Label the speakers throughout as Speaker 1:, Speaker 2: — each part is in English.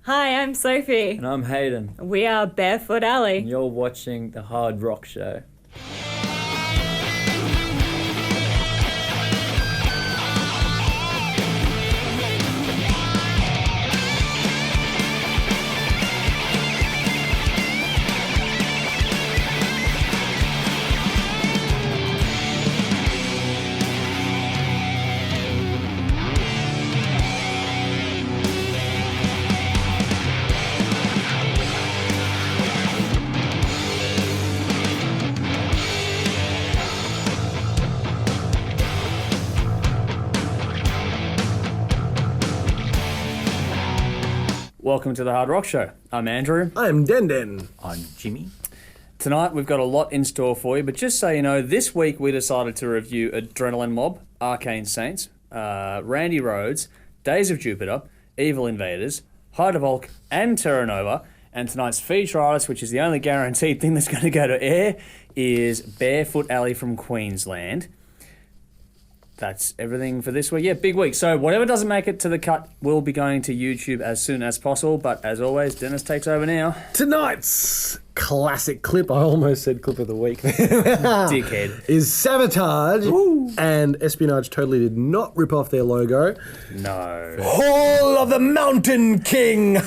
Speaker 1: Hi, I'm Sophie.
Speaker 2: And I'm Hayden.
Speaker 1: We are Barefoot Alley.
Speaker 2: And you're watching The Hard Rock Show. Welcome to The Hard Rock Show. I'm Andrew.
Speaker 3: I'm Den.
Speaker 4: I'm Jimmy.
Speaker 2: Tonight we've got a lot in store for you, but just so you know, this week we decided to review Adrenaline Mob, Arcane Saints, Randy Rhoads, Days of Jupiter, Evil Invaders, Hide of Hulk, and Terra Nova. And tonight's feature artist, which is the only guaranteed thing that's going to go to air, is Barefoot Alley from Queensland. That's everything for this week. Yeah, big week. So whatever doesn't make it to the cut will be going to YouTube as soon as possible. But as always, Dennis takes over now.
Speaker 3: Tonight's classic clip, I almost said clip of the week,
Speaker 2: Dickhead.
Speaker 3: is Sabotage. Ooh. And Espionage totally did not rip off their logo.
Speaker 2: No.
Speaker 3: Hall of the Mountain King.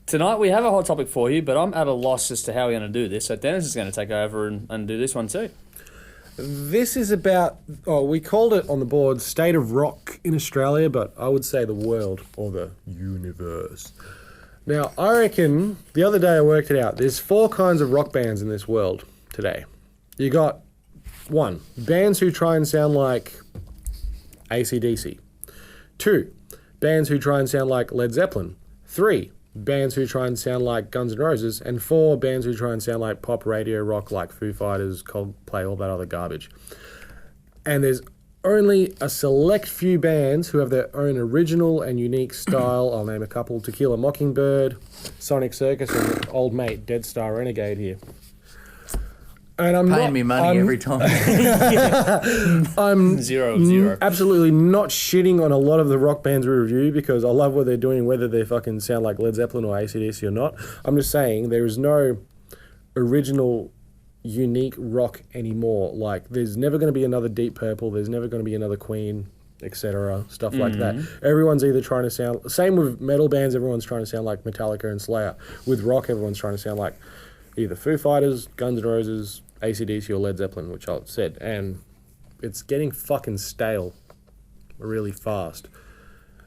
Speaker 2: Tonight we have a hot topic for you, but I'm at a loss as to how we're going to do this. So Dennis is going to take over and do this one too.
Speaker 3: This is about, we called it on the board State of Rock in Australia, but I would say the world or the universe. Now, I reckon, the other day I worked it out, there's 4 kinds of rock bands in this world today. You got, 1, bands who try and sound like AC/DC. 2, bands who try and sound like Led Zeppelin. 3, bands who try and sound like Guns N' Roses, and 4, bands who try and sound like pop radio rock like Foo Fighters, Coldplay, all that other garbage. And there's only a select few bands who have their own original and unique style. I'll name a couple: Tequila Mockingbird, Sonic Circus, and old mate Dead Star Renegade here. And I'm
Speaker 4: paying me money every time.
Speaker 3: I'm
Speaker 2: zero.
Speaker 3: Absolutely not shitting on a lot of the rock bands we review because I love what they're doing, whether they fucking sound like Led Zeppelin or AC/DC or not. I'm just saying there is no original, unique rock anymore. Like, there's never going to be another Deep Purple. There's never going to be another Queen, etc. Stuff like that. Everyone's either trying to sound... Same with metal bands. Everyone's trying to sound like Metallica and Slayer. With rock, everyone's trying to sound like either Foo Fighters, Guns N' Roses, AC/DC or Led Zeppelin, which I said, and it's getting fucking stale really fast.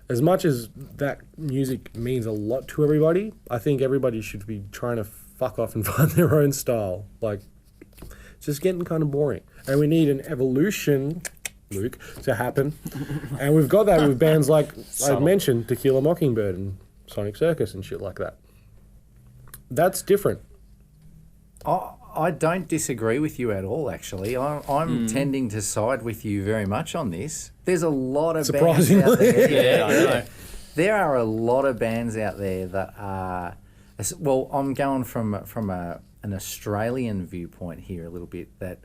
Speaker 3: As much as that music means a lot to everybody, I think everybody should be trying to fuck off and find their own style. Like, it's just getting kind of boring. And we need an evolution, Luke, to happen. And we've got that with bands like, I mentioned, Tequila Mockingbird and Sonic Circus and shit like that. That's different.
Speaker 4: I don't disagree with you at all, actually. I'm tending to side with you very much on this. There's a lot of bands out there.
Speaker 2: Yeah, I know.
Speaker 4: There are a lot of bands out there that are... Well, I'm going from an Australian viewpoint here a little bit, that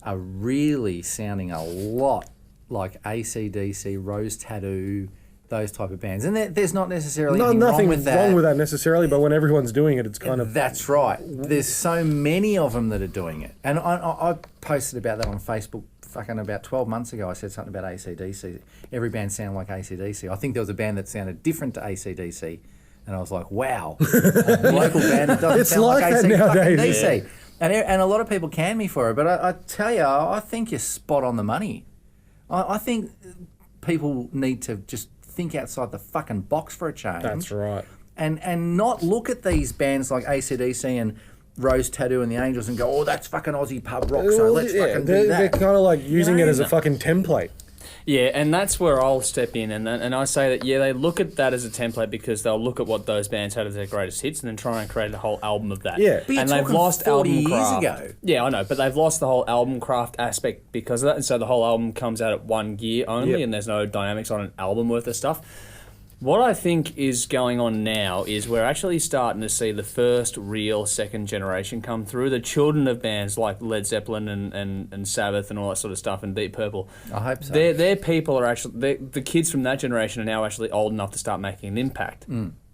Speaker 4: are really sounding a lot like AC/DC, Rose Tattoo, those type of bands. And there's not necessarily anything wrong with that.
Speaker 3: Nothing wrong with that necessarily, but when everyone's doing it, it's kind of...
Speaker 4: That's right. There's so many of them that are doing it. And I posted about that on Facebook fucking about 12 months ago. I said something about AC/DC. Every band sounded like AC/DC. I think there was a band that sounded different to AC/DC. And I was like, wow. A local band that doesn't sound like AC/DC. And a lot of people can me for it. But I tell you, I think you're spot on the money. I think people need to just think outside the fucking box for a change.
Speaker 3: That's right.
Speaker 4: And not look at these bands like AC/DC and Rose Tattoo and the Angels and go, oh, that's fucking Aussie pub rock, so let's fucking do that.
Speaker 3: They're kind of like using it as a fucking template.
Speaker 2: Yeah, and that's where I'll step in, and I say that they look at that as a template because they'll look at what those bands had as their greatest hits and then try and create a whole album of that.
Speaker 3: Yeah.
Speaker 4: But you're
Speaker 2: and they've
Speaker 4: talking
Speaker 2: lost
Speaker 4: 40
Speaker 2: album
Speaker 4: years
Speaker 2: craft.
Speaker 4: ago.
Speaker 2: Yeah, I know, but they've lost the whole album craft aspect because of that, and so the whole album comes out at one gear only,
Speaker 3: Yep.
Speaker 2: and there's no dynamics on an album worth of stuff. What I think is going on now is we're actually starting to see the first real second generation come through. The children of bands like Led Zeppelin and Sabbath and all that sort of stuff and Deep Purple.
Speaker 4: I hope so.
Speaker 2: Their people are actually... The kids from that generation are now actually old enough to start making an impact,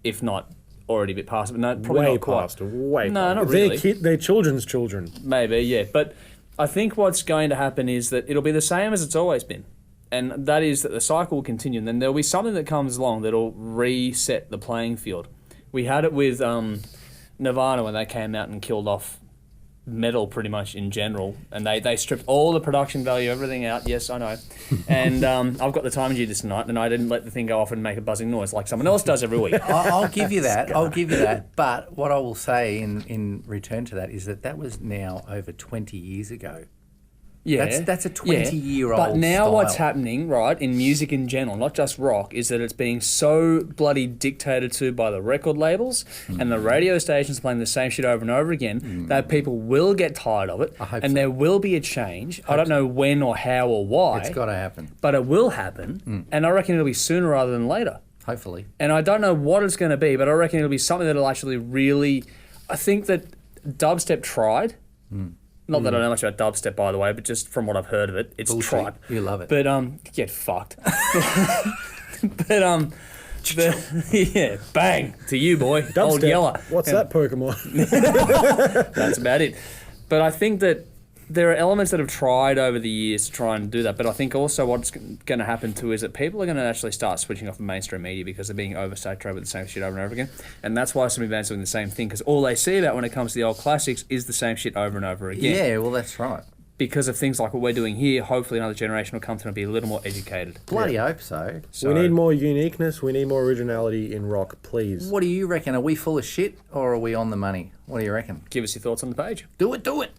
Speaker 2: if not already a bit past it. But no, probably
Speaker 3: way
Speaker 2: not quite.
Speaker 3: past. Way
Speaker 2: No,
Speaker 3: past.
Speaker 2: not really.
Speaker 3: They're children's children.
Speaker 2: Maybe, yeah. But I think what's going to happen is that it'll be the same as it's always been. And that is that the cycle will continue, and then there'll be something that comes along that'll reset the playing field. We had it with Nirvana when they came out and killed off metal pretty much in general, and they stripped all the production value, everything out. Yes, I know. And I've got the timing due this night, and I didn't let the thing go off and make a buzzing noise like someone else does every week.
Speaker 4: I'll give you that. I'll give you that. But what I will say in return to that is that was now over 20 years ago.
Speaker 2: Yeah,
Speaker 4: That's a 20-year-old
Speaker 2: But now
Speaker 4: style.
Speaker 2: what's happening, right, in music in general, not just rock, is that it's being so bloody dictated to by the record labels and the radio stations playing the same shit over and over again that people will get tired of it,
Speaker 4: I hope
Speaker 2: and
Speaker 4: so.
Speaker 2: there will be a change. I don't know when or how or why.
Speaker 4: It's got to happen,
Speaker 2: but it will happen, and I reckon it'll be sooner rather than later.
Speaker 4: hopefully.
Speaker 2: And I don't know what it's going to be, but I reckon it'll be something that'll actually really... I think that dubstep tried... Not that I know much about dubstep, by the way, but just from what I've heard of it, it's
Speaker 4: Bullshit.
Speaker 2: tripe.
Speaker 4: You love it.
Speaker 2: But get fucked. but yeah, bang to you, boy, old
Speaker 3: Dubstep.
Speaker 2: Yeller.
Speaker 3: What's that Pokemon?
Speaker 2: That's about it. But I think that there are elements that have tried over the years to try and do that. But I think also what's going to happen too is that people are going to actually start switching off the mainstream media because they're being oversaturated with the same shit over and over again. And that's why so many bands are doing the same thing, because all they see about when it comes to the old classics is the same shit over and over again.
Speaker 4: Yeah, well, that's right.
Speaker 2: Because of things like what we're doing here, hopefully another generation will come through and be a little more educated.
Speaker 4: Bloody hope so.
Speaker 2: So,
Speaker 3: We need more uniqueness. We need more originality in rock, please.
Speaker 4: What do you reckon? Are we full of shit or are we on the money? What do you reckon?
Speaker 2: give us your thoughts on the page.
Speaker 4: Do it, do it.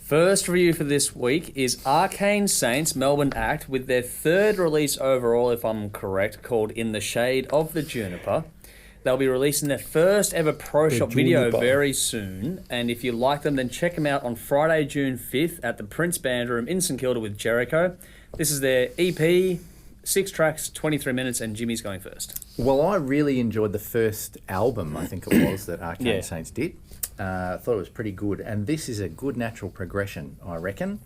Speaker 2: First review for this week is Arcane Saints Melbourne act with their third release overall, if I'm correct, called In the Shade of the Juniper. They'll be releasing their first ever Pro Shop video
Speaker 3: Juniper.
Speaker 2: very soon, and if you like them, then check them out on Friday, June 5th at the Prince Band Room in St Kilda with Jericho. This is their EP, 6 tracks, 23 minutes, and Jimmy's going first.
Speaker 4: Well, I really enjoyed the first album, I think it was, that Arcane
Speaker 2: Yeah.
Speaker 4: Saints did. I thought it was pretty good. And this is a good natural progression, I reckon.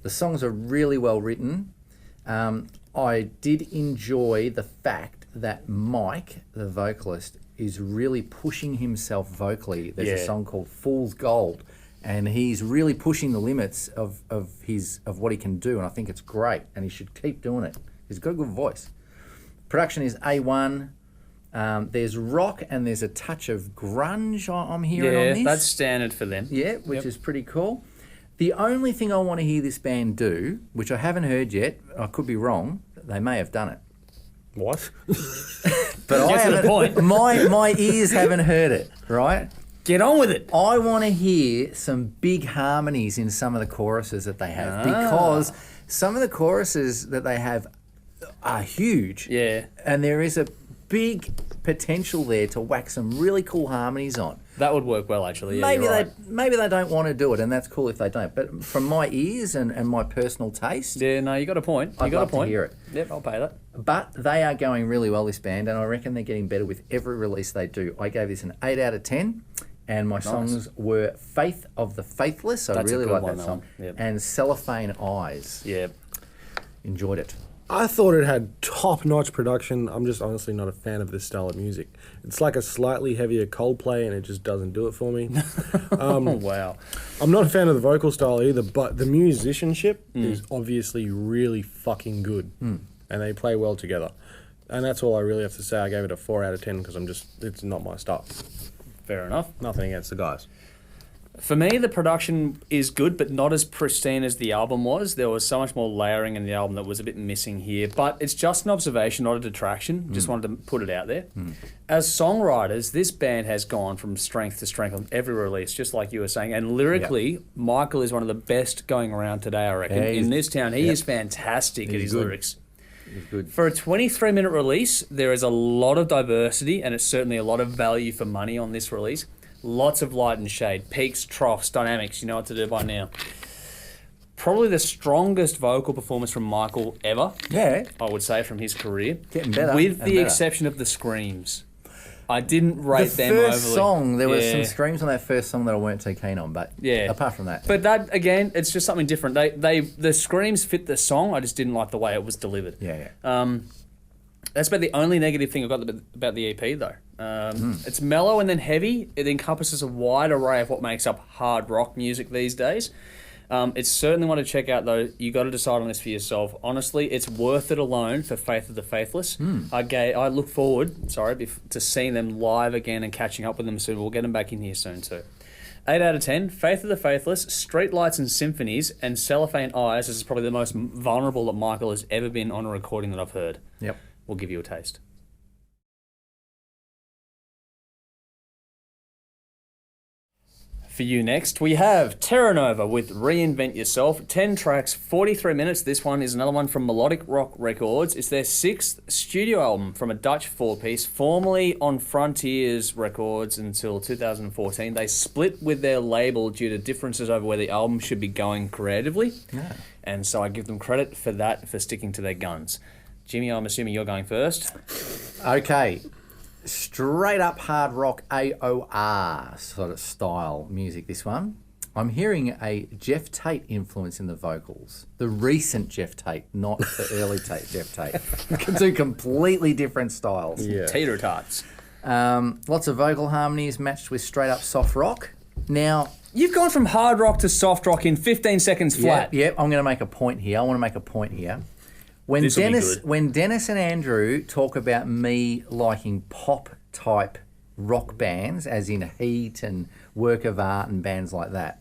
Speaker 4: The songs are really well written. I did enjoy the fact that Mike, the vocalist, is really pushing himself vocally. There's a
Speaker 2: Yeah.
Speaker 4: song called Fool's Gold, and he's really pushing the limits of what he can do, and I think it's great, and he should keep doing it. He's got a good voice. Production is A1. There's rock and there's a touch of grunge I'm hearing on
Speaker 2: Yeah,
Speaker 4: this.
Speaker 2: that's standard for them.
Speaker 4: Yeah, which is pretty cool. The only thing I want to hear this band do, which I haven't heard yet, I could be wrong, they may have done it.
Speaker 3: What?
Speaker 4: But I
Speaker 2: Get to the
Speaker 4: haven't,
Speaker 2: point.
Speaker 4: my ears haven't heard it, right?
Speaker 2: Get on with it.
Speaker 4: I want to hear some big harmonies in some of the choruses that they have, because some of the choruses that they have are huge.
Speaker 2: Yeah.
Speaker 4: And there is a big potential there to whack some really cool harmonies on.
Speaker 2: That would work well, actually. Yeah, you're right.
Speaker 4: Maybe they don't want to do it, and that's cool if they don't. But from my ears and my personal taste,
Speaker 2: Yeah, no, you got a point. You
Speaker 4: I'd
Speaker 2: got
Speaker 4: love
Speaker 2: a point.
Speaker 4: to hear it.
Speaker 2: Yep, I'll pay that.
Speaker 4: But they are going really well, this band, and I reckon they're getting better with every release they do. I gave this an 8 out of 10, and my songs were Faith of the Faithless. I
Speaker 2: That's a
Speaker 4: really
Speaker 2: good
Speaker 4: like
Speaker 2: one,
Speaker 4: that
Speaker 2: that
Speaker 4: song.
Speaker 2: one. Yep.
Speaker 4: And Cellophane Eyes.
Speaker 2: Yeah.
Speaker 4: Enjoyed it.
Speaker 3: I thought it had top-notch production. I'm just honestly not a fan of this style of music. It's like a slightly heavier Coldplay, and it just doesn't do it for me.
Speaker 2: Oh, wow.
Speaker 3: I'm not a fan of the vocal style either, but the musicianship is obviously really fucking good, and they play well together. And that's all I really have to say. I gave it a 4 out of 10 because it's not my style.
Speaker 2: Fair enough.
Speaker 3: Nothing against the guys.
Speaker 2: For me, the production is good, but not as pristine as the album was. There was so much more layering in the album that was a bit missing here. But it's just an observation, not a detraction. Just wanted to put it out there. As songwriters, this band has gone from strength to strength on every release, just like you were saying. And lyrically, Michael is one of the best going around today, I reckon.
Speaker 4: Yeah,
Speaker 2: in this town, he is fantastic at his
Speaker 4: good.
Speaker 2: lyrics.
Speaker 4: It's good.
Speaker 2: For a 23-minute release, there is a lot of diversity, and it's certainly a lot of value for money on this release. Lots of light and shade, peaks, troughs, dynamics. You know what to do by now. Probably the strongest vocal performance from Michael ever.
Speaker 4: Yeah.
Speaker 2: I would say from his career.
Speaker 4: Getting better
Speaker 2: with
Speaker 4: and
Speaker 2: the
Speaker 4: better.
Speaker 2: exception of the screams. I didn't rate them
Speaker 4: The
Speaker 2: overly.
Speaker 4: first song, there was
Speaker 2: Yeah.
Speaker 4: some screams on that first song that I weren't too keen on, but
Speaker 2: Yeah.
Speaker 4: apart from that.
Speaker 2: But that again, it's just something different. The screams fit the song. I just didn't like the way it was delivered.
Speaker 4: yeah.
Speaker 2: That's about the only negative thing I've got about the EP, though. It's mellow and then heavy. It encompasses a wide array of what makes up hard rock music these days. It's certainly one to check out, though. You got to decide on this for yourself. Honestly, it's worth it alone for Faith of the Faithless. I look forward, to seeing them live again and catching up with them soon. We'll get them back in here soon too. 8 out of 10. Faith of the Faithless, Streetlights and Symphonies, and Cellophane Eyes. This is probably the most vulnerable that Michael has ever been on a recording that I've heard.
Speaker 4: Yep.
Speaker 2: We'll give you a taste. For you next, we have Terra Nova with Reinvent Yourself. 10 tracks, 43 minutes. This one is another one from Melodic Rock Records. It's their 6th studio album from a Dutch 4-piece, formerly on Frontiers Records until 2014. They split with their label due to differences over where the album should be going creatively. Yeah. And so I give them credit for that, for sticking to their guns. Jimmy, I'm assuming you're going first.
Speaker 4: Okay. Straight up hard rock AOR sort of style music, this one. I'm hearing a Jeff Tate influence in the vocals. The recent Jeff Tate, not the early Jeff Tate. Two completely different styles.
Speaker 3: Yeah.
Speaker 2: Tater Tots.
Speaker 4: Lots of vocal harmonies matched with straight up soft rock. Now,
Speaker 2: You've gone from hard rock to soft rock in 15 seconds flat.
Speaker 4: Yep, I'm going to make a point here. I want to make a point here. When
Speaker 2: This'll be
Speaker 4: Dennis,
Speaker 2: good.
Speaker 4: when Dennis and Andrew talk about me liking pop type rock bands, as in Heat and Work of Art and bands like that,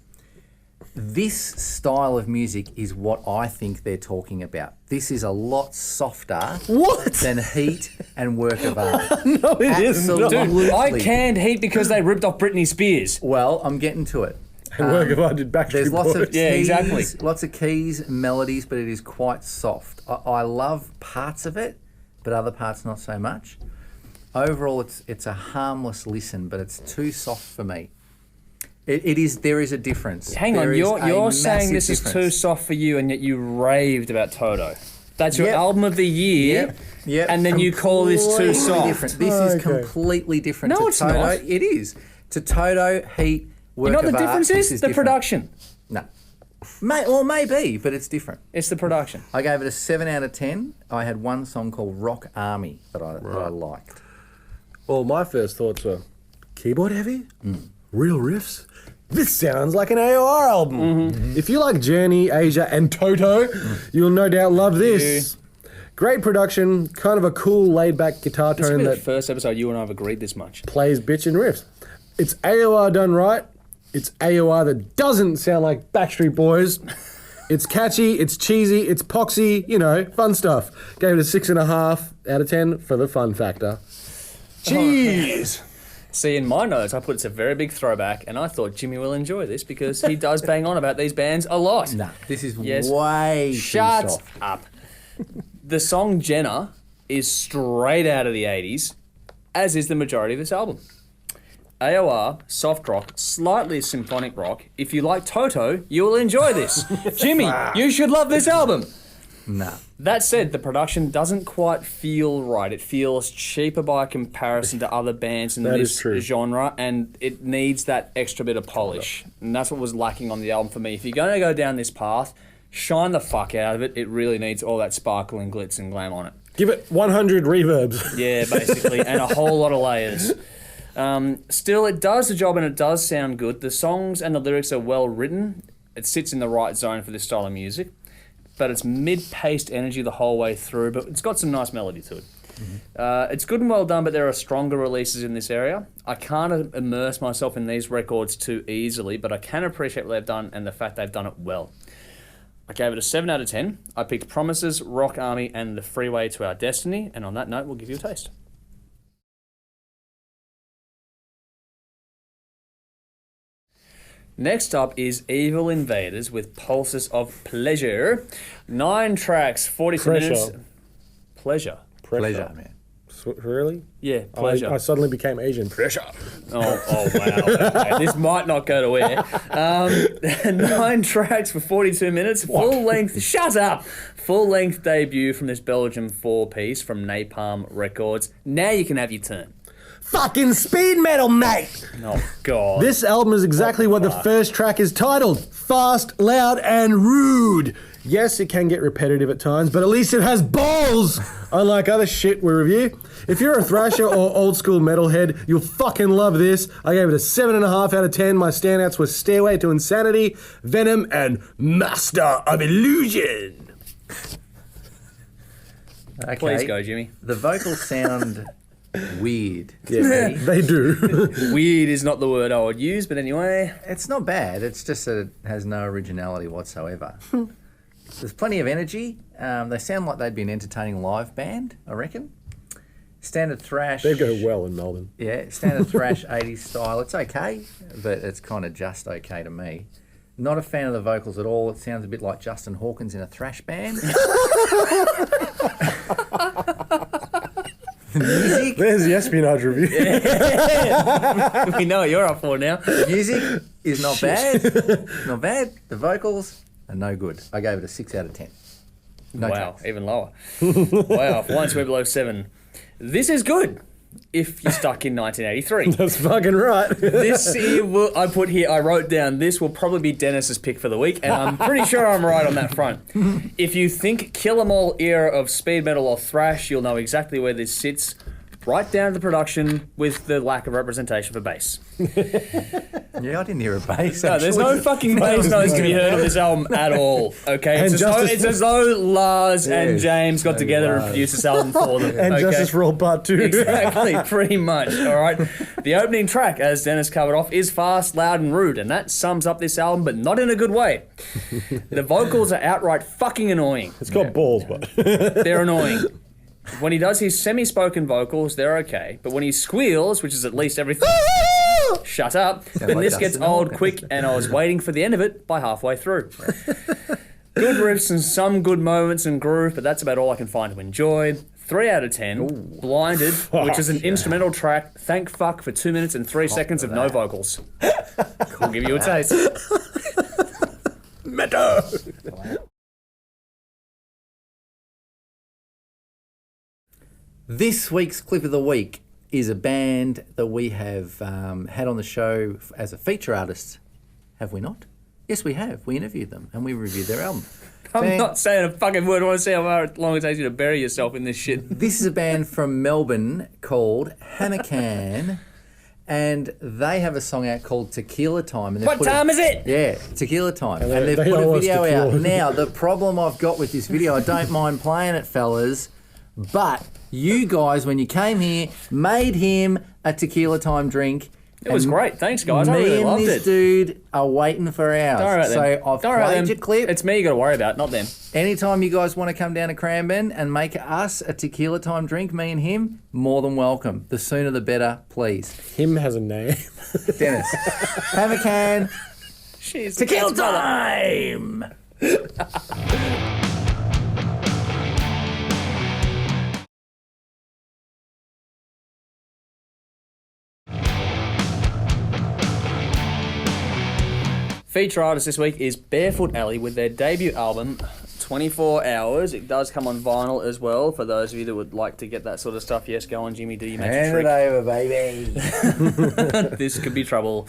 Speaker 4: this style of music is what I think they're talking about. This is a lot softer than Heat and Work of Art.
Speaker 3: No, it isn't.
Speaker 4: Absolutely.
Speaker 2: Dude, I canned Heat because they ripped off Britney Spears.
Speaker 4: Well, I'm getting to it.
Speaker 3: And Work of Art did Backstreet
Speaker 4: There's lots
Speaker 3: Boys.
Speaker 4: of
Speaker 2: Yeah,
Speaker 4: keys,
Speaker 2: exactly.
Speaker 4: lots of keys, melodies, but it is quite soft. I love parts of it, but other parts not so much. Overall, it's a harmless listen, but it's too soft for me. It is. There is a difference.
Speaker 2: Hang on,
Speaker 4: There is
Speaker 2: you're
Speaker 4: a
Speaker 2: saying
Speaker 4: massive
Speaker 2: this is too
Speaker 4: difference.
Speaker 2: soft for you, and yet you raved about Toto. That's your
Speaker 4: Yep.
Speaker 2: album of the year,
Speaker 4: Yep.
Speaker 2: and then you call this too
Speaker 4: Completely
Speaker 2: soft.
Speaker 4: Different. This is
Speaker 3: Okay.
Speaker 4: completely different
Speaker 2: No,
Speaker 4: to
Speaker 2: it's
Speaker 4: Toto.
Speaker 2: not.
Speaker 4: It is. To Toto, Heat, Work
Speaker 2: You know what
Speaker 4: of
Speaker 2: the
Speaker 4: Art,
Speaker 2: difference
Speaker 4: this
Speaker 2: is? The
Speaker 4: different.
Speaker 2: production.
Speaker 4: No. Maybe, but it's different.
Speaker 2: It's the production.
Speaker 4: I gave it a 7 out of 10. I had one song called Rock Army that I liked.
Speaker 3: Well, my first thoughts were keyboard heavy, real riffs. This sounds like an AOR album. If you like Journey, Asia, and Toto, you'll no doubt love this. Great production, kind of a cool laid-back guitar
Speaker 2: This will
Speaker 3: tone
Speaker 2: be the
Speaker 3: that
Speaker 2: first episode you and I have agreed this much.
Speaker 3: plays bitchin' riffs. It's AOR done right. It's AOR that doesn't sound like Backstreet Boys. It's catchy, it's cheesy, it's poxy, fun stuff. Gave it a 6.5 out of 10 for the fun factor. Jeez.
Speaker 2: See, in my notes, I put it's a very big throwback, and I thought Jimmy will enjoy this because he does bang on about these bands a lot.
Speaker 4: No, this is
Speaker 2: Yes.
Speaker 4: way too
Speaker 2: Shut
Speaker 4: soft.
Speaker 2: up. The song Jenna is straight out of the 80s, as is the majority of this album. AOR, soft rock, slightly symphonic rock. If you like Toto, you will enjoy this. Jimmy, you should love this album.
Speaker 4: No.
Speaker 2: That said, the production doesn't quite feel right. It feels cheaper by comparison to other bands in
Speaker 3: That is
Speaker 2: this
Speaker 3: true.
Speaker 2: genre, and it needs that extra bit of polish. And that's what was lacking on the album for me. If you're going to go down this path, shine the fuck out of it. It really needs all that sparkle and glitz and glam on it.
Speaker 3: Give it 100 reverbs.
Speaker 2: Yeah, basically, and a whole lot of layers. Still, it does the job and it does sound good. The songs and the lyrics are well written. It sits in the right zone for this style of music. But it's mid-paced energy the whole way through, but it's got some nice melody to it. It's good and well done, but there are stronger releases in this area. I can't immerse myself in these records too easily, but I can appreciate what they've done and the fact they've done it well. I gave it a 7 out of 10. I picked Promises, Rock Army, and The Freeway to Our Destiny, and on that note, we'll give you a taste. Next up is Evil Invaders with Pulses of Pleasure. 9 tracks, 42 minutes. Pleasure.
Speaker 4: Pleasure, man.
Speaker 3: Really?
Speaker 2: Yeah, pleasure.
Speaker 3: I suddenly became Asian. Pressure.
Speaker 2: Oh wow. Okay, this might not go to air. 9 tracks for 42 minutes. Full length. Shut up. Full length debut from this Belgian 4-piece from Napalm Records. Now you can have your turn.
Speaker 3: Fucking speed metal, mate!
Speaker 2: Oh God.
Speaker 3: This album is exactly what the first track is titled. Fast, loud, and rude. Yes, it can get repetitive at times, but at least it has balls, unlike other shit we review. If you're a thrasher or old school metalhead, you'll fucking love this. I gave it a 7.5 out of 10. My standouts were Stairway to Insanity, Venom, and Master of Illusion.
Speaker 4: Okay.
Speaker 2: Please go, Jimmy.
Speaker 4: The vocals sound weird.
Speaker 3: Yeah, they do.
Speaker 2: Weird is not the word I would use, but anyway.
Speaker 4: It's not bad. It's just that it has no originality whatsoever. There's plenty of energy. They sound like they'd be an entertaining live band, I reckon. Standard thrash.
Speaker 3: They go well in Melbourne.
Speaker 4: Yeah, standard thrash 80s style. It's okay, but it's kind of just okay to me. Not a fan of the vocals at all. It sounds a bit like Justin Hawkins in a thrash band. The music.
Speaker 3: There's the espionage review.
Speaker 2: We know what you're up for now.
Speaker 4: The music is not bad. Not bad. The vocals are no good. I gave it a 6 out of 10. No
Speaker 2: Wow,
Speaker 4: chance.
Speaker 2: even lower. Wow, once we're below 7. This is good if you're stuck in 1983.
Speaker 3: That's fucking right.
Speaker 2: This here I put here, I wrote down, this will probably be Dennis's pick for the week, and I'm pretty sure I'm right on that front. If you think Kill 'Em All era of speed metal or thrash, you'll know exactly where this sits. Right down to the production with the lack of representation for bass.
Speaker 4: Yeah, I didn't hear a bass.
Speaker 2: No, there's no fucking bass notes to be heard on this album at all. Okay,
Speaker 3: And
Speaker 2: it's as though Lars and James got together and produced this album for them.
Speaker 3: And
Speaker 2: okay?
Speaker 3: Justice for All Part 2.
Speaker 2: Exactly, pretty much. All right. The opening track, as Dennis covered off, is fast, loud, and rude, and that sums up this album, but not in a good way. The vocals are outright fucking annoying.
Speaker 3: It's got balls, but...
Speaker 2: They're annoying. When he does his semi-spoken vocals, they're okay. But when he squeals, which is at least everything... Shut up. Then
Speaker 4: like
Speaker 2: this gets
Speaker 4: Justin
Speaker 2: old
Speaker 4: Hawkins.
Speaker 2: quick, and I was waiting for the end of it by halfway through. Good riffs and some good moments and groove, but that's about all I can find to enjoy. 3 out of 10. Blinded, which is an instrumental track. Thank fuck for 2 minutes and 3 seconds of no vocals. I'll give you a taste.
Speaker 3: Meta!
Speaker 4: This week's clip of the week is a band that we have had on the show as a feature artist. Have we not? Yes, we have. We interviewed them and we reviewed their album.
Speaker 2: I'm not saying a fucking word. I want to see how long it takes you to bury yourself in this shit.
Speaker 4: This is a band from Melbourne called Hamacan, and they have a song out called Tequila Time. And
Speaker 2: What time is it?
Speaker 4: Yeah, Tequila Time.
Speaker 3: And
Speaker 4: And they've
Speaker 3: they
Speaker 4: put a
Speaker 3: owe us
Speaker 4: video
Speaker 3: tequila.
Speaker 4: out. Now, the problem I've got with this video, I don't mind playing it, fellas, but you guys, when you came here, made him a Tequila Time drink.
Speaker 2: It was great. Thanks, guys. I
Speaker 4: Me
Speaker 2: really
Speaker 4: and
Speaker 2: loved
Speaker 4: this
Speaker 2: it.
Speaker 4: dude are waiting for ours.
Speaker 2: Don't worry about
Speaker 4: so
Speaker 2: them.
Speaker 4: I've
Speaker 2: Don't worry about
Speaker 4: played
Speaker 2: them.
Speaker 4: your clip.
Speaker 2: It's me you got to worry about, not them.
Speaker 4: Anytime you guys want to come down to Cranbourne and make us a Tequila Time drink, me and him, more than welcome. The sooner the better, please.
Speaker 3: Him has a name.
Speaker 4: Dennis, have a can.
Speaker 2: Jeez,
Speaker 4: Tequila
Speaker 2: that's brother.
Speaker 4: Time!
Speaker 2: Feature artist this week is Barefoot Alley with their debut album, 24 Hours. It does come on vinyl as well, for those of you that would like to get that sort of stuff. Yes, go on, Jimmy, do you make a
Speaker 4: Hand
Speaker 2: trick?
Speaker 4: it over, baby.
Speaker 2: This could be trouble.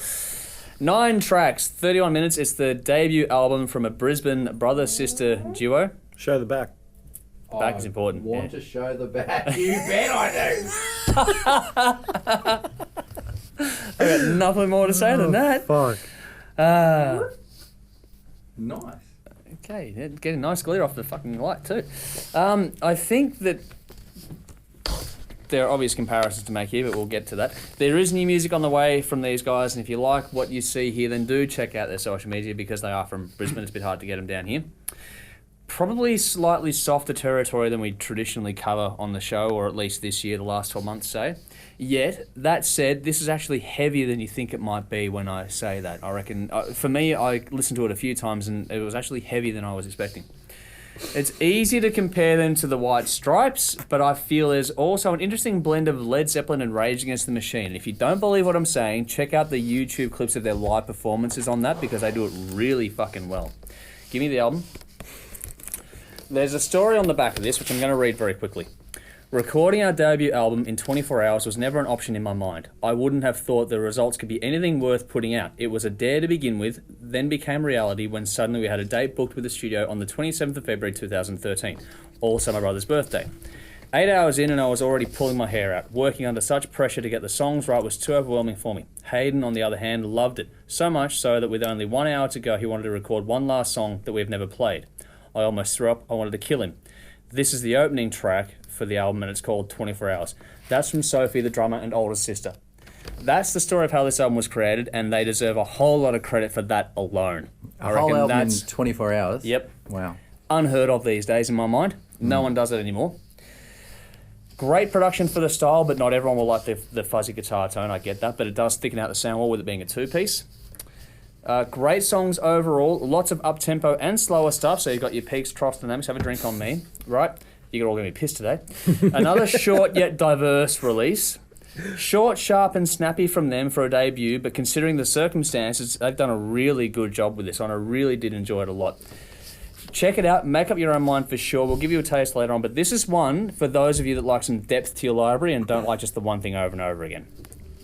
Speaker 2: 9 tracks, 31 minutes. It's the debut album from a Brisbane brother-sister duo.
Speaker 3: Show the back.
Speaker 2: Back is important.
Speaker 4: Want
Speaker 2: Yeah.
Speaker 4: to show the back? You bet I do.
Speaker 2: I got nothing more to say than that.
Speaker 3: Fuck.
Speaker 4: Nice.
Speaker 2: Okay, yeah, getting nice glare off the fucking light too. I think that there are obvious comparisons to make here, but we'll get to that. There is new music on the way from these guys, and if you like what you see here, then do check out their social media because they are from Brisbane. It's a bit hard to get them down here. Probably slightly softer territory than we traditionally cover on the show, or at least this year, the last 12 months, say. Yet, that said, this is actually heavier than you think it might be when I say that. I reckon, for me, I listened to it a few times and it was actually heavier than I was expecting. It's easy to compare them to the White Stripes, but I feel there's also an interesting blend of Led Zeppelin and Rage Against the Machine. If you don't believe what I'm saying, check out the YouTube clips of their live performances on that because they do it really fucking well. Give me the album. There's a story on the back of this, which I'm going to read very quickly. Recording our debut album in 24 hours was never an option in my mind. I wouldn't have thought the results could be anything worth putting out. It was a dare to begin with, then became reality when suddenly we had a date booked with the studio on the 27th of February 2013, also my brother's birthday. 8 hours in and I was already pulling my hair out. Working under such pressure to get the songs right was too overwhelming for me. Hayden, on the other hand, loved it. So much so that with only 1 hour to go, he wanted to record one last song that we've never played. I almost threw up. I wanted to kill him. This is the opening track for the album and it's called 24 Hours. That's from Sophie, the drummer and older sister. That's the story of how this album was created and they deserve a whole lot of credit for that alone.
Speaker 4: A whole album in 24 hours?
Speaker 2: Yep.
Speaker 4: Wow.
Speaker 2: Unheard of these days in my mind. No one does it anymore. Great production for the style, but not everyone will like the fuzzy guitar tone. I get that, but it does thicken out the sound well with it being a two-piece. Great songs overall. Lots of up-tempo and slower stuff. So you've got your peaks, troughs, dynamics. Have a drink on me, right? You're all going to be pissed today. Another short yet diverse release. Short, sharp and snappy from them for a debut, but considering the circumstances, they've done a really good job with this one. I really did enjoy it a lot. Check it out. Make up your own mind for sure. We'll give you a taste later on, but this is one for those of you that like some depth to your library and don't like just the one thing over and over again.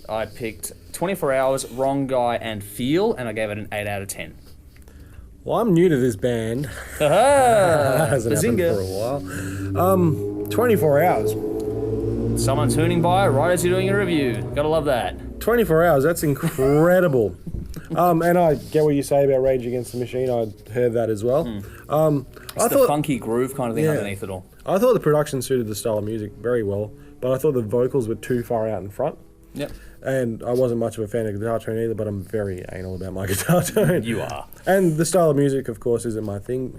Speaker 2: I picked 24 Hours, Wrong Guy and Feel, and I gave it an 8 out of 10.
Speaker 3: Well, I'm new to this band.
Speaker 2: That
Speaker 3: hasn't happened for a while. 24 hours.
Speaker 2: Someone tuning by right as you're doing a review. Gotta love that.
Speaker 3: 24 hours, that's incredible. And I get what you say about Rage Against the Machine. I heard that as well.
Speaker 2: It's the funky groove kind of thing underneath it all.
Speaker 3: I thought the production suited the style of music very well, but I thought the vocals were too far out in front.
Speaker 2: Yep.
Speaker 3: And I wasn't much of a fan of guitar tone either, but I'm very anal about my guitar tone.
Speaker 2: You are.
Speaker 3: And the style of music, of course, isn't my thing.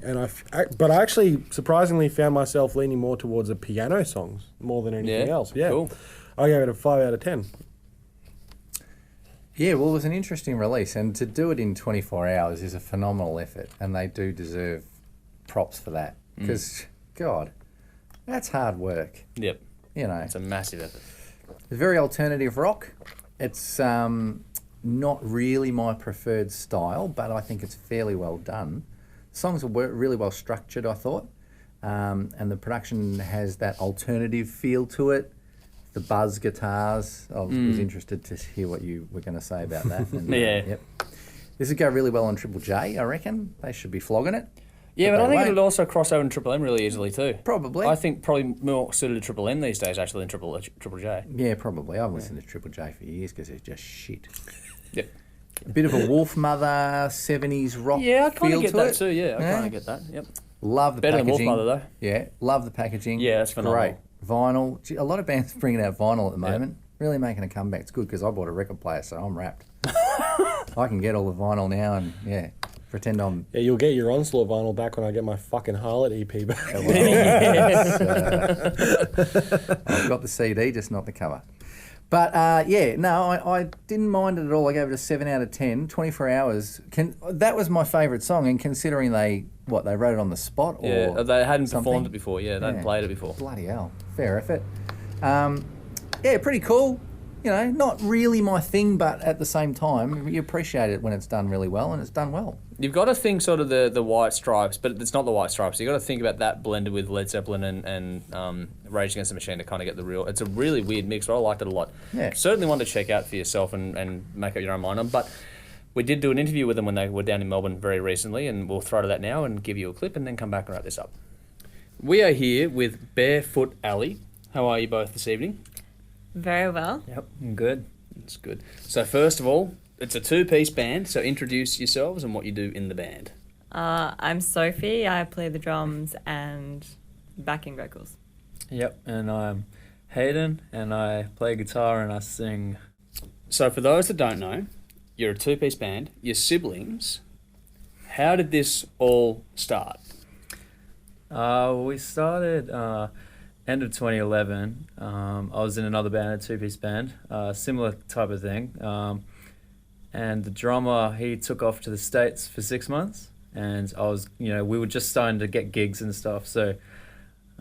Speaker 3: But I actually surprisingly found myself leaning more towards the piano songs more than anything else. Yeah,
Speaker 2: cool.
Speaker 3: I gave it a 5 out of 10.
Speaker 4: Yeah, well, it was an interesting release, and to do it in 24 hours is a phenomenal effort, and they do deserve props for that. Because, God, that's hard work.
Speaker 2: Yep.
Speaker 4: You know,
Speaker 2: It's a massive effort.
Speaker 4: it's very alternative rock. It's not really my preferred style, but I think it's fairly well done. Songs are really well structured, I thought, and the production has that alternative feel to it. The buzz guitars. I was interested to hear what you were going to say about that. And,
Speaker 2: Yeah.
Speaker 4: This would go really well on Triple J, I reckon. They should be flogging it.
Speaker 2: Yeah, but I think
Speaker 4: won't.
Speaker 2: it'd also cross over in Triple M really easily too.
Speaker 4: Probably.
Speaker 2: I think probably more suited to Triple M these days actually than Triple J.
Speaker 4: Yeah, probably. I've listened to Triple J for years because it's just shit.
Speaker 2: Yep.
Speaker 4: A bit of a Wolf Mother 70s rock
Speaker 2: Yeah, I kind
Speaker 4: feel
Speaker 2: of get
Speaker 4: to
Speaker 2: that
Speaker 4: it.
Speaker 2: too. Yeah, I
Speaker 4: Yeah.
Speaker 2: kind of get that. Yep.
Speaker 4: Love the
Speaker 2: Better than
Speaker 4: packaging.
Speaker 2: Wolf Mother though.
Speaker 4: Yeah, love the packaging.
Speaker 2: Yeah, that's phenomenal.
Speaker 4: Great. Vinyl. Gee, a lot of bands bringing out vinyl at the moment. Really making a comeback. It's good because I bought a record player, so I'm wrapped. I can get all the vinyl now and, pretend I'm...
Speaker 3: Yeah, you'll get your Onslaught vinyl back when I get my fucking Harlot EP back.
Speaker 4: I've got the CD, just not the cover. But, I didn't mind it at all. I gave it a 7 out of 10. 24 Hours. That was my favourite song, and considering they wrote it on the spot or
Speaker 2: Yeah, they hadn't
Speaker 4: something?
Speaker 2: performed it before. Yeah, they hadn't played it before.
Speaker 4: Bloody hell. Fair effort. Pretty cool. You know, not really my thing, but at the same time, you appreciate it when it's done really well, and it's done well.
Speaker 2: You've got to think sort of the White Stripes, but it's not the White Stripes. You've got to think about that blended with Led Zeppelin and Rage Against the Machine to kind of get the real... It's a really weird mix, but I liked it a lot.
Speaker 4: Yeah.
Speaker 2: Certainly one to check out for yourself and make up your own mind on. But we did do an interview with them when they were down in Melbourne very recently, and we'll throw to that now and give you a clip and then come back and wrap this up. We are here with Barefoot Alley. How are you both this evening?
Speaker 1: Very well.
Speaker 2: Yep, good. It's good. So first of all, it's a two-piece band, so introduce yourselves and what you do in the band.
Speaker 1: I'm Sophie. I play the drums and backing vocals.
Speaker 5: Yep, and I'm Hayden, and I play guitar and I sing.
Speaker 2: So for those that don't know, you're a two-piece band. Your siblings. How did this all start?
Speaker 5: We started end of 2011. I was in another band, a two-piece band, similar type of thing. And the drummer, he took off to the States for 6 months, and I was, we were just starting to get gigs and stuff, so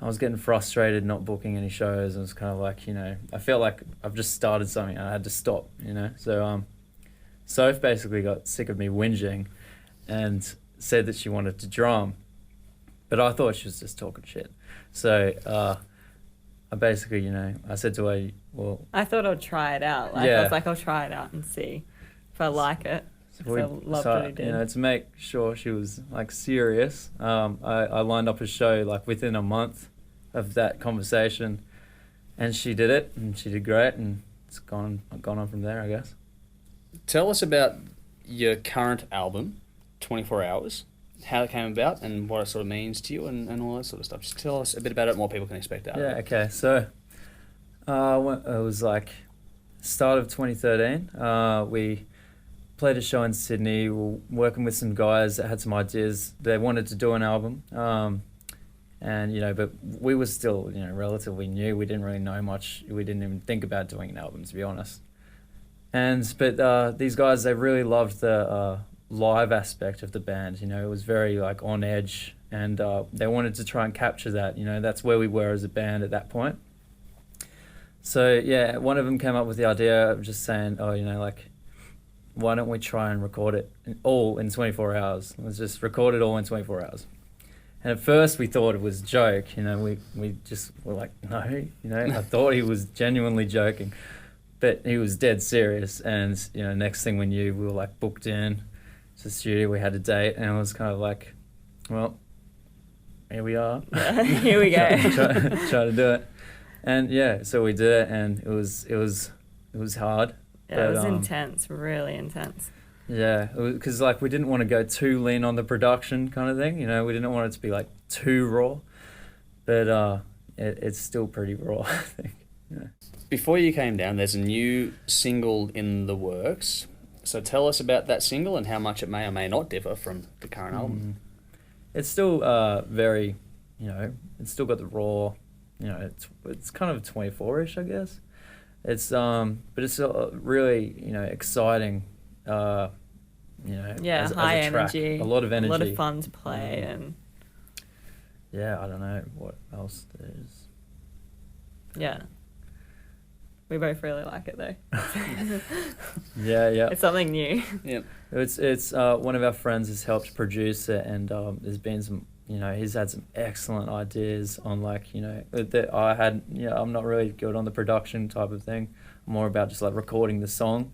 Speaker 5: I was getting frustrated not booking any shows. It was kind of like, I felt like I've just started something and I had to stop, So Soph basically got sick of me whinging and said that she wanted to drum, but I thought she was just talking shit. So I basically, I said to her, well...
Speaker 1: I thought I'd try it out. I was like, I'll try it out and see if I like it. So I loved what I did.
Speaker 5: To make sure she was like serious, I lined up a show like within a month of that conversation, and she did it, and she did great, and it's gone on from there, I guess.
Speaker 2: Tell us about your current album, 24 Hours, how it came about, and what it sort of means to you, and all that sort of stuff. Just tell us a bit about it and what people can expect out of it.
Speaker 5: Yeah, okay. So it was like start of 2013. We played a show in Sydney. We were working with some guys that had some ideas. They wanted to do an album. But we were still, relatively new. We didn't really know much. We didn't even think about doing an album, to be honest. But these guys, they really loved the live aspect of the band. It was very like on edge, and they wanted to try and capture that. That's where we were as a band at that point. So yeah, one of them came up with the idea of just saying, why don't we try and record it all in 24 hours? Let's just record it all in 24 hours. And at first we thought it was a joke, we just were like, no, I thought he was genuinely joking, but he was dead serious. And, next thing we knew, we were like booked in to the studio, we had a date, and it was kind of like, well, here we are.
Speaker 1: Yeah, here we go.
Speaker 5: try to do it. And yeah, so we did it, and it was hard.
Speaker 1: Yeah, it was intense, really intense.
Speaker 5: Yeah, because we didn't want to go too lean on the production kind of thing. We didn't want it to be like too raw, but it's still pretty raw, I think. Yeah.
Speaker 2: Before you came down, there's a new single in the works. So tell us about that single and how much it may or may not differ from the current album.
Speaker 5: It's still very, it's still got the raw, it's kind of 24-ish, I guess. It's but it's really exciting.
Speaker 1: High
Speaker 5: as a track.
Speaker 1: energy,
Speaker 5: a lot of energy,
Speaker 1: a lot of fun to play, and
Speaker 5: yeah, I don't know what else there is.
Speaker 1: Yeah, we both really like it though.
Speaker 5: yeah,
Speaker 1: it's something new.
Speaker 2: Yeah,
Speaker 5: it's one of our friends has helped produce it, and there's been some. He's had some excellent ideas on that I had. I'm not really good on the production type of thing. I'm more about just like recording the song.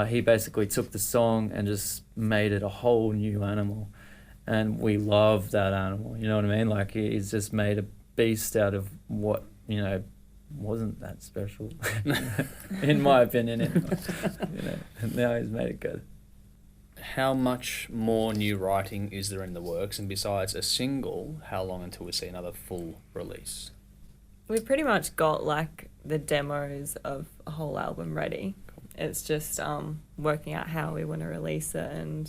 Speaker 5: He basically took the song and just made it a whole new animal, and we love that animal. You know what I mean? Like he's just made a beast out of what wasn't that special, in my opinion. And now he's made it good.
Speaker 2: How much more new writing is there in the works? And besides a single, how long until we see another full release?
Speaker 1: We've pretty much got the demos of a whole album ready. It's just working out how we want to release it and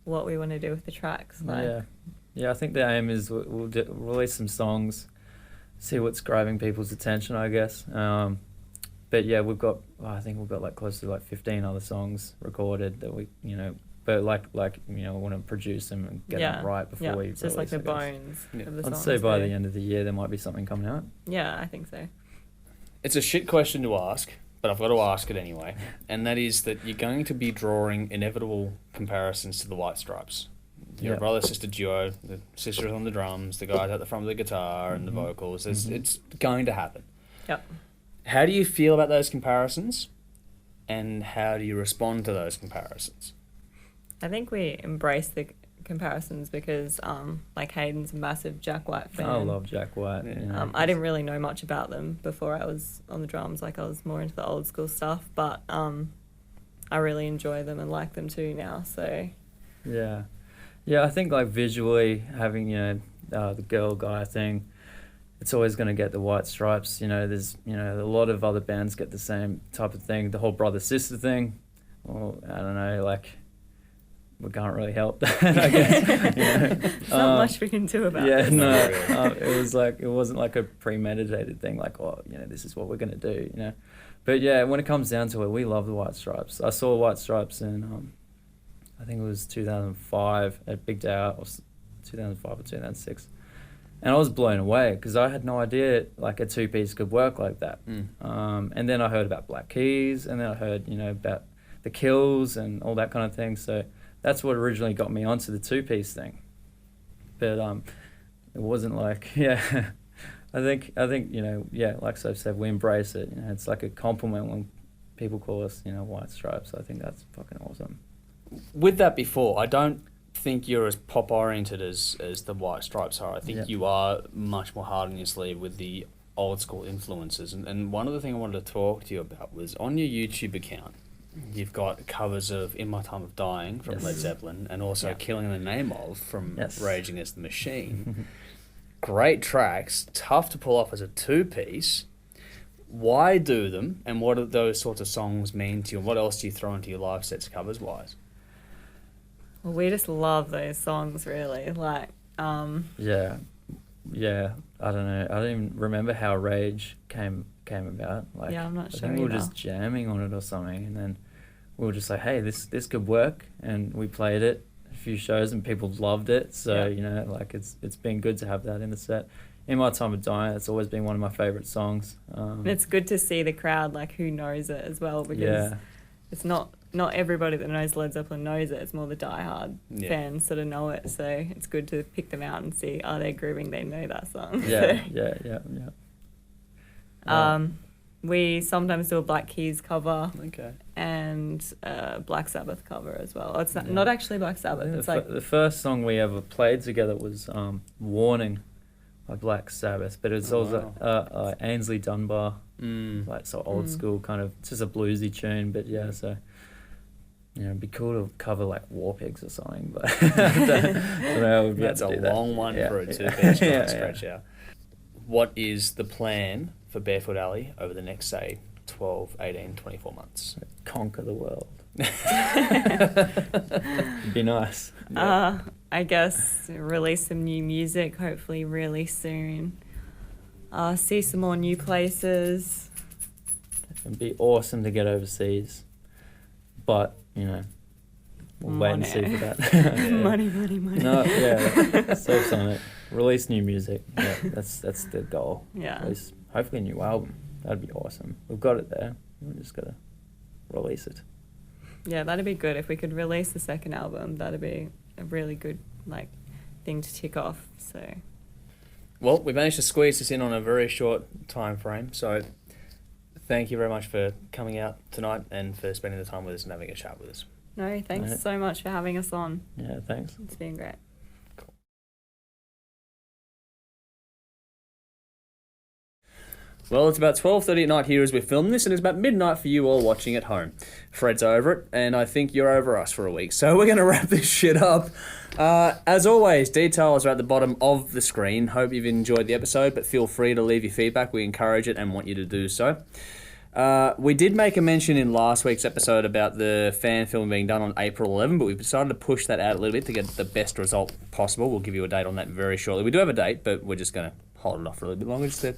Speaker 1: what we want to do with the tracks.
Speaker 5: Yeah. I think the aim is we'll release some songs, see what's grabbing people's attention, I guess. But yeah, I think we've got close to 15 other songs recorded that we, but we want to produce them and get them right before we release.
Speaker 1: Just like the bones of the songs.
Speaker 5: I'd say by the end of the year there might be something coming out.
Speaker 1: Yeah, I think so.
Speaker 2: It's a shit question to ask, but I've got to ask it anyway. And that is that you're going to be drawing inevitable comparisons to the White Stripes. You're a brother-sister duo, the sister's on the drums, the guy's at the front of the guitar and the vocals. It's going to happen.
Speaker 1: Yep.
Speaker 2: How do you feel about those comparisons, and how do you respond to those comparisons?
Speaker 1: I think we embrace the comparisons because, Hayden's a massive Jack White fan.
Speaker 5: I love Jack White. Yeah.
Speaker 1: I didn't really know much about them before I was on the drums. I was more into the old school stuff, but I really enjoy them and like them too now. So
Speaker 5: yeah, I think visually having the girl guy thing. it's always going to get the White Stripes. There's a lot of other bands get the same type of thing. The whole brother sister thing. Well, I don't know, like we can't really help that. I guess.
Speaker 1: There's not much we can do about
Speaker 5: Yeah,
Speaker 1: it.
Speaker 5: no. It wasn't like a premeditated thing. Like, this is what we're going to do. But yeah, when it comes down to it, we love the White Stripes. I saw White Stripes in, I think it was 2005 at Big Day Out, or 2005 or 2006. And I was blown away because I had no idea like a two-piece could work like that. And then I heard about Black Keys, and then I heard, about the Kills and all that kind of thing. So that's what originally got me onto the two-piece thing. But it wasn't like, yeah, I think like I've said, we embrace it. It's like a compliment when people call us, White Stripes. I think that's fucking awesome.
Speaker 2: With that before, I don't think you're as pop oriented as the White Stripes are. I think you are much more hard on your sleeve with the old school influences. And one of the things I wanted to talk to you about was on your YouTube account, you've got covers of In My Time of Dying from Led Zeppelin, and also Killing in the Name Of from Rage Against the Machine. Great tracks, tough to pull off as a two-piece. Why do them, and what do those sorts of songs mean to you, and what else do you throw into your live sets covers-wise?
Speaker 1: Well, we just love those songs, really. Like,
Speaker 5: Yeah, I don't know. I don't even remember how Rage came about. Like,
Speaker 1: I'm not sure
Speaker 5: I think we were
Speaker 1: either.
Speaker 5: just jamming on it or something, and then we were just like, hey, this could work, and we played it a few shows, and people loved it. So like it's been good to have that in the set. In My Time of Dying, it's always been one of my favorite songs.
Speaker 1: And it's good to see the crowd, like, who knows it as well, because it's not everybody that knows Led Zeppelin knows it. It's more the diehard fans sort of know it. So it's good to pick them out and see, are they grooving? They know that song.
Speaker 5: Yeah.
Speaker 1: We sometimes do a Black Keys cover.
Speaker 2: Okay.
Speaker 1: And a Black Sabbath cover as well. It's not actually Black Sabbath. It's like
Speaker 5: the first song we ever played together was Warning by Black Sabbath, but it's also Ainsley Dunbar, like so old school kind of, it's just a bluesy tune, but so it'd be cool to cover like War Pigs or something, but I don't know, we'd be
Speaker 2: That's a
Speaker 5: able to do
Speaker 2: long
Speaker 5: that.
Speaker 2: one for a two-piece scratch out. What is the plan for Barefoot Alley over the next, say, 12, 18, 24 months?
Speaker 5: Conquer the world. It'd be nice.
Speaker 1: I guess release some new music, hopefully really soon. See some more new places.
Speaker 5: It'd be awesome to get overseas, but we'll wait and see for that.
Speaker 1: Money.
Speaker 5: No, safe on it. Release new music. Yeah, that's the goal.
Speaker 1: Yeah.
Speaker 5: Release, hopefully a new album. That'd be awesome. We've got it there. We're just gotta release it.
Speaker 1: Yeah, that'd be good. If we could release the second album, that'd be a really good thing to tick off. So.
Speaker 2: Well, we managed to squeeze this in on a very short time frame, so thank you very much for coming out tonight and for spending the time with us and having a chat with us.
Speaker 1: No, thanks so much for having us on.
Speaker 5: Yeah, thanks.
Speaker 1: It's been great.
Speaker 2: Well, it's about 12:30 at night here as we film this, and it's about midnight for you all watching at home. Fred's over it, and I think you're over us for a week, so we're going to wrap this shit up. As always, details are at the bottom of the screen. Hope you've enjoyed the episode, but feel free to leave your feedback. We encourage it and want you to do so. We did make a mention in last week's episode about the fan film being done on April 11, but we've decided to push that out a little bit to get the best result possible. We'll give you a date on that very shortly. We do have a date, but we're just going to hold it off for a little bit longer just to,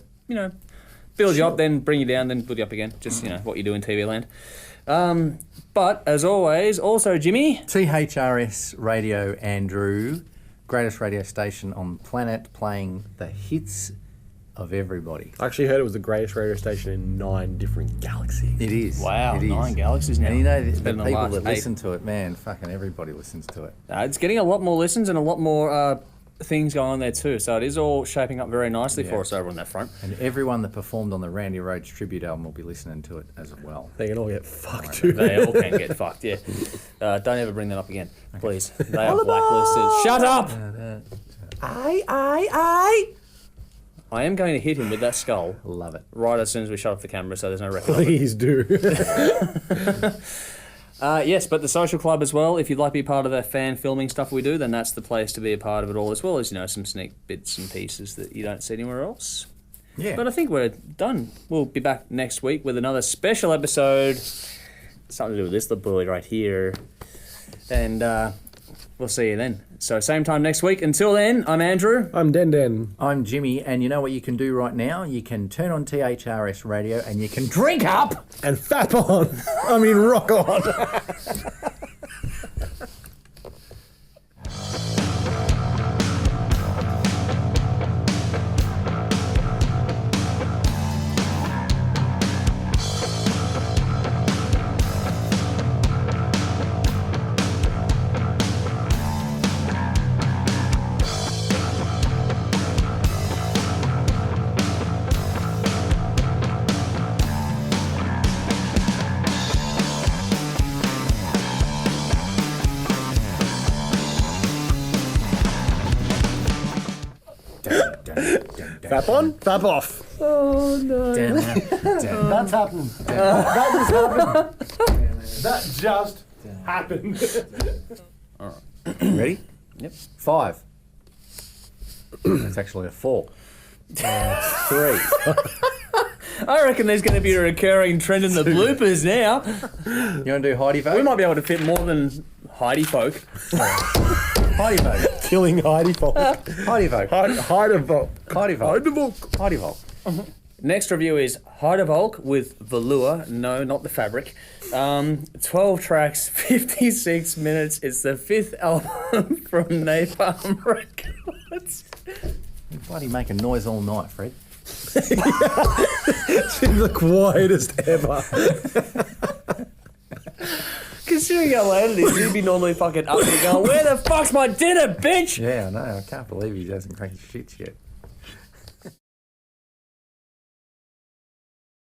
Speaker 2: build you up, then bring you down, then build you up again. Just, what you do in TV land. But, as always, also, Jimmy.
Speaker 4: THRS Radio Andrew, greatest radio station on the planet, playing the hits of everybody.
Speaker 3: I actually heard it was the greatest radio station in 9 different galaxies.
Speaker 4: It is.
Speaker 2: Wow,
Speaker 4: it is.
Speaker 2: 9 galaxies now.
Speaker 4: And
Speaker 2: It's
Speaker 4: the
Speaker 2: better than
Speaker 4: people
Speaker 2: last
Speaker 4: that
Speaker 2: 8.
Speaker 4: listen to it, man, fucking everybody listens to it.
Speaker 2: It's getting a lot more listens and a lot more things going on there too. So it is all shaping up very nicely for us over on that front.
Speaker 4: And everyone that performed on the Randy Rhoads tribute album will be listening to it as well.
Speaker 3: They can all get fucked too.
Speaker 2: They all can get fucked, yeah. Don't ever bring that up again, please. They are blacklisted. Shut up! I am going to hit him with that skull
Speaker 4: Love it.
Speaker 2: right as soon as we shut off the camera so there's no record of it.
Speaker 3: Please do.
Speaker 2: Yes, but the social club as well. If you'd like to be part of the fan filming stuff we do, then that's the place to be a part of it all, as well as, you know, some sneak bits and pieces that you don't see anywhere else.
Speaker 4: Yeah.
Speaker 2: But I think we're done. We'll be back next week with another special episode. Something to do with this little boy right here. And we'll see you then. So same time next week. Until then, I'm Andrew.
Speaker 3: I'm Den.
Speaker 4: I'm Jimmy, and you know what you can do right now? You can turn on THRS radio and you can drink up!
Speaker 3: And fap on. I mean, rock on. Fap on, fap off.
Speaker 1: Oh no.
Speaker 3: That's happened. That just happened. That just happened.
Speaker 4: All right. Ready?
Speaker 2: Yep.
Speaker 4: 5. It's actually a 4. 3.
Speaker 2: I reckon there's going to be a recurring trend in the bloopers now.
Speaker 4: You want to do Heidi Folk?
Speaker 2: We might be able to fit more than Heidi folk.
Speaker 4: Heidi Folk.
Speaker 3: Killing Heidi Folk.
Speaker 4: Heidi Folk.
Speaker 3: Heidi Folk.
Speaker 4: Heidi Folk.
Speaker 3: Heidi Folk.
Speaker 4: Heidi Folk.
Speaker 2: Next review is Heidevolk with Velour. No, not the fabric. 12 tracks, 56 minutes. It's the 5th album from Napalm Records.
Speaker 4: You bloody making noise all night, Fred.
Speaker 3: She's the quietest ever.
Speaker 2: Considering how late it is, he'd be normally fucking up there going, where the fuck's my dinner, bitch?
Speaker 4: Yeah, I know. I can't believe he hasn't cracked his shit yet.